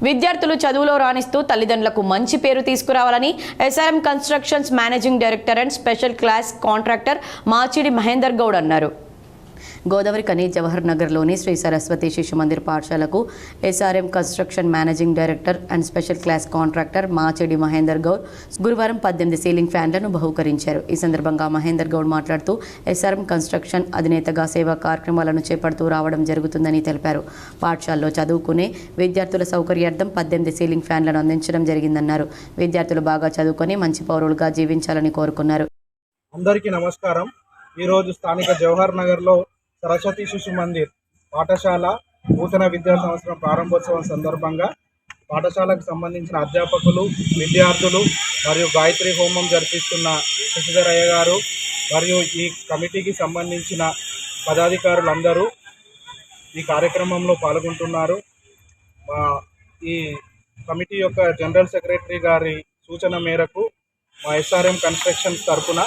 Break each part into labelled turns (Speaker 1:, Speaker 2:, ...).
Speaker 1: విద్యార్థులు చదువులో రాణిస్తూ తల్లిదండ్రులకు మంచి పేరు తీసుకురావాలని SRM constructions managing director and special class contractor Machidi Mahender Goud అన్నారు. గోదావరి కని జవహర్ నగర్లోని శ్రీ సరస్వతి శిశు మందిర్ పాఠశాలకు SRM construction managing director and special class contractor Machidi Mahender Goud గురువారం 18 సీలింగ్ ఫ్యాన్లను బహూకరించారు. ఈ సందర్భంగా మహేందర్ గౌడ్ మాట్లాడుతూ ఎస్ఆర్ఎం కన్స్ట్రక్షన్ అధినేతగా సేవా కార్యక్రమాలను చేపడుతూ రావడం జరుగుతుందని తెలిపారు. పాఠశాలలో చదువుకునే విద్యార్థుల సౌకర్యార్థం 18 సీలింగ్ ఫ్యాన్లను అందించడం జరిగిందన్నారు. విద్యార్థులు బాగా చదువుకొని మంచి పౌరులుగా జీవించాలని కోరుకున్నారు.
Speaker 2: అందరికీ నమస్కారం. ఈరోజు స్థానిక జవహర్ నగర్లో సరస్వతి శిశు మందిర్ పాఠశాల నూతన విద్యా సంవత్సరం ప్రారంభోత్సవం సందర్భంగా పాఠశాలకు సంబంధించిన అధ్యాపకులు, విద్యార్థులు మరియు గాయత్రి హోమం జరిపిస్తున్న శశిధరయ్య గారు మరియు ఈ కమిటీకి సంబంధించిన పదాధికారులందరూ ఈ కార్యక్రమంలో పాల్గొంటున్నారు. ఈ కమిటీ యొక్క జనరల్ సెక్రటరీ గారి సూచన మేరకు మా ఎస్ఆర్ఎం కన్స్ట్రక్షన్స్ తరఫున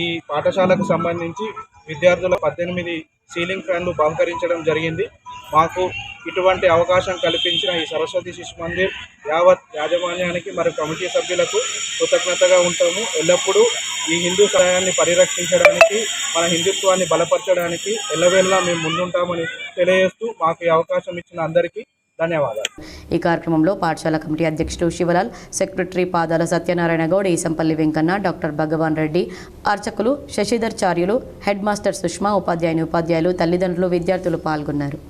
Speaker 2: ఈ పాఠశాలకు సంబంధించి విద్యార్థుల 18 సీలింగ్ ఫ్యాన్లు బహుకరించడం జరిగింది. మాకు ఇటువంటి అవకాశం కల్పించిన ఈ సరస్వతి శిశు మందిర్ యావత్ యాజమాన్యానికి మరియు కమిటీ సభ్యులకు కృతజ్ఞతగా ఉంటాము. ఎల్లప్పుడూ ఈ హిందూ సహాయాన్ని పరిరక్షించడానికి, మన హిందుత్వాన్ని బలపరచడానికి ఎల్లవేళలా మేము ముందుంటామని తెలియజేస్తూ మాకు ఈ అవకాశం ఇచ్చిన అందరికీ ధన్యవాదాలు.
Speaker 1: ఈ కార్యక్రమంలో పాఠశాల కమిటీ అధ్యక్షుడు శివలాల్, సెక్రటరీ పాదాల సత్యనారాయణ గౌడ్, ఈసంపల్లి వెంకన్న, డాక్టర్ భగవాన్ రెడ్డి, అర్చకులు శశిధర్ చార్యులు, హెడ్ మాస్టర్ సుష్మా, ఉపాధ్యాయులు, తల్లిదండ్రులు, విద్యార్థులు పాల్గొన్నారు.